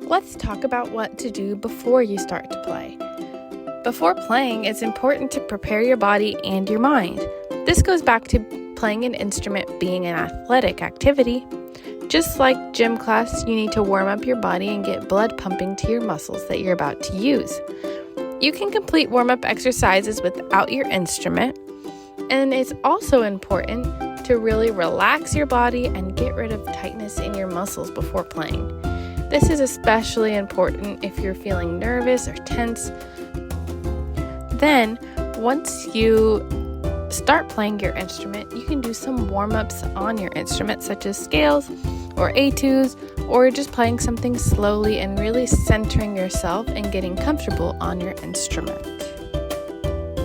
Let's talk about what to do before you start to play. Before playing, it's important to prepare your body and your mind. This goes back to playing an instrument being an athletic activity. Just like gym class, you need to warm up your body and get blood pumping to your muscles that you're about to use. You can complete warm-up exercises without your instrument, and it's also important to really relax your body and get rid of tightness in your muscles before playing. This is especially important if you're feeling nervous or tense. Then, once you start playing your instrument, you can do some warm-ups on your instrument, such as scales or etudes, or just playing something slowly and really centering yourself and getting comfortable on your instrument.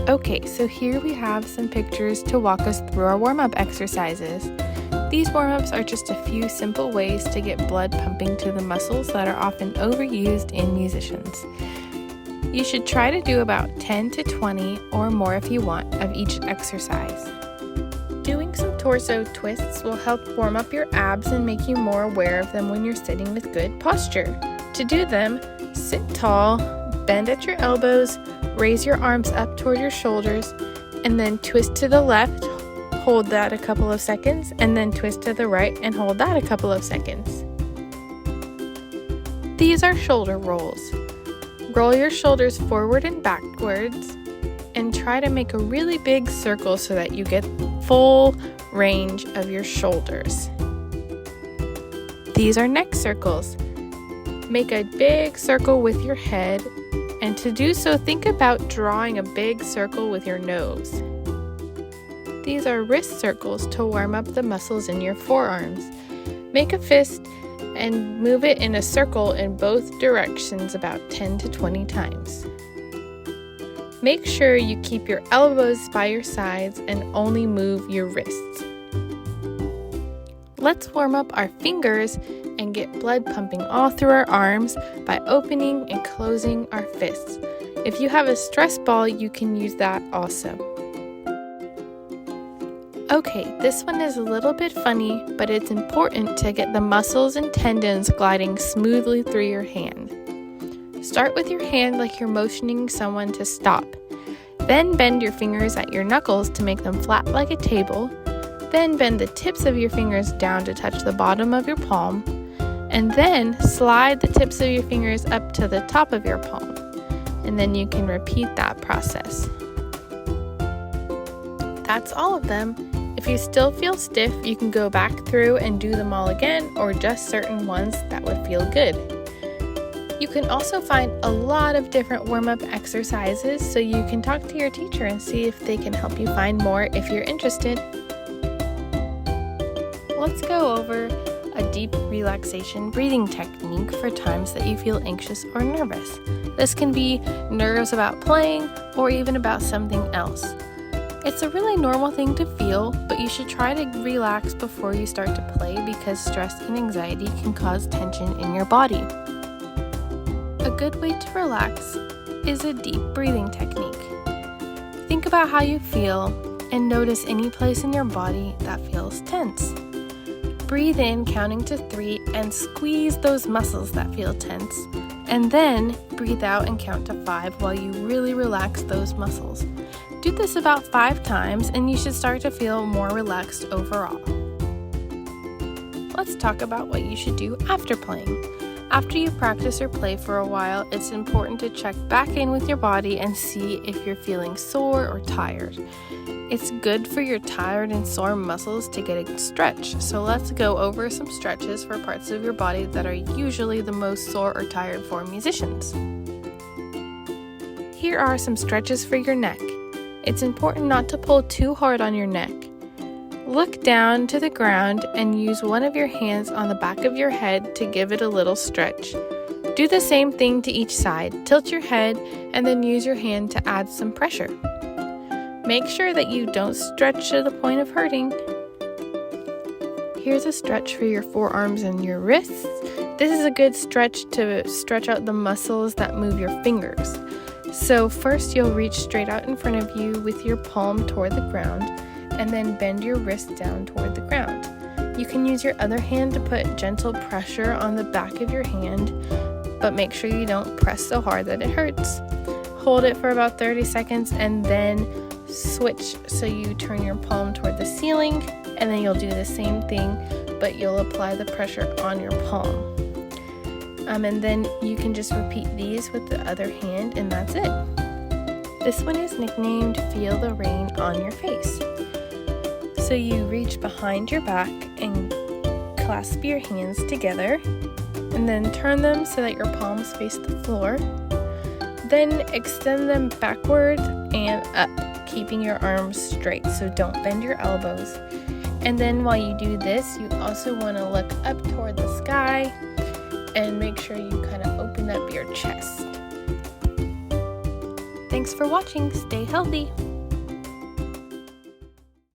Okay, so here we have some pictures to walk us through our warm-up exercises. These warm-ups are just a few simple ways to get blood pumping to the muscles that are often overused in musicians. You should try to do about 10 to 20 or more if you want of each exercise. Doing some torso twists will help warm up your abs and make you more aware of them when you're sitting with good posture. To do them, sit tall, bend at your elbows, raise your arms up toward your shoulders, and then twist to the left, hold that a couple of seconds, and then twist to the right and hold that a couple of seconds. These are shoulder rolls. Roll your shoulders forward and backwards and try to make a really big circle so that you get full range of your shoulders. These are neck circles. Make a big circle with your head, and to do so, think about drawing a big circle with your nose. These are wrist circles to warm up the muscles in your forearms. Make a fist and move it in a circle in both directions about 10 to 20 times. Make sure you keep your elbows by your sides and only move your wrists. Let's warm up our fingers and get blood pumping all through our arms by opening and closing our fists. If you have a stress ball, you can use that also. Okay, this one is a little bit funny, but it's important to get the muscles and tendons gliding smoothly through your hand. Start with your hand like you're motioning someone to stop. Then bend your fingers at your knuckles to make them flat like a table. Then bend the tips of your fingers down to touch the bottom of your palm. And then slide the tips of your fingers up to the top of your palm. And then you can repeat that process. That's all of them. If you still feel stiff, you can go back through and do them all again, or just certain ones that would feel good. You can also find a lot of different warm-up exercises, so you can talk to your teacher and see if they can help you find more if you're interested. Let's go over a deep relaxation breathing technique for times that you feel anxious or nervous. This can be nerves about playing or even about something else. It's a really normal thing to feel, but you should try to relax before you start to play because stress and anxiety can cause tension in your body. A good way to relax is a deep breathing technique. Think about how you feel and notice any place in your body that feels tense. Breathe in, counting to 3, and squeeze those muscles that feel tense. And then breathe out and count to 5 while you really relax those muscles. Do this about 5 times and you should start to feel more relaxed overall. Let's talk about what you should do after playing. After you practice or play for a while, it's important to check back in with your body and see if you're feeling sore or tired. It's good for your tired and sore muscles to get a stretch, so let's go over some stretches for parts of your body that are usually the most sore or tired for musicians. Here are some stretches for your neck. It's important not to pull too hard on your neck. Look down to the ground and use one of your hands on the back of your head to give it a little stretch. Do the same thing to each side. Tilt your head and then use your hand to add some pressure. Make sure that you don't stretch to the point of hurting. Here's a stretch for your forearms and your wrists. This is a good stretch to stretch out the muscles that move your fingers. So first you'll reach straight out in front of you with your palm toward the ground, and then bend your wrist down toward the ground. You can use your other hand to put gentle pressure on the back of your hand but make sure you don't press so hard that it hurts. Hold it for about 30 seconds and then switch so you turn your palm toward the ceiling, and then you'll do the same thing, but you'll apply the pressure on your palm. And then you can just repeat these with the other hand, and that's it. This one is nicknamed Feel the Rain on Your Face. So you reach behind your back and clasp your hands together, and then turn them so that your palms face the floor. Then extend them backward and up, keeping your arms straight, so don't bend your elbows. And then while you do this, you also want to look up toward the sky and make sure you kind of open up your chest. Thanks for watching. Stay healthy.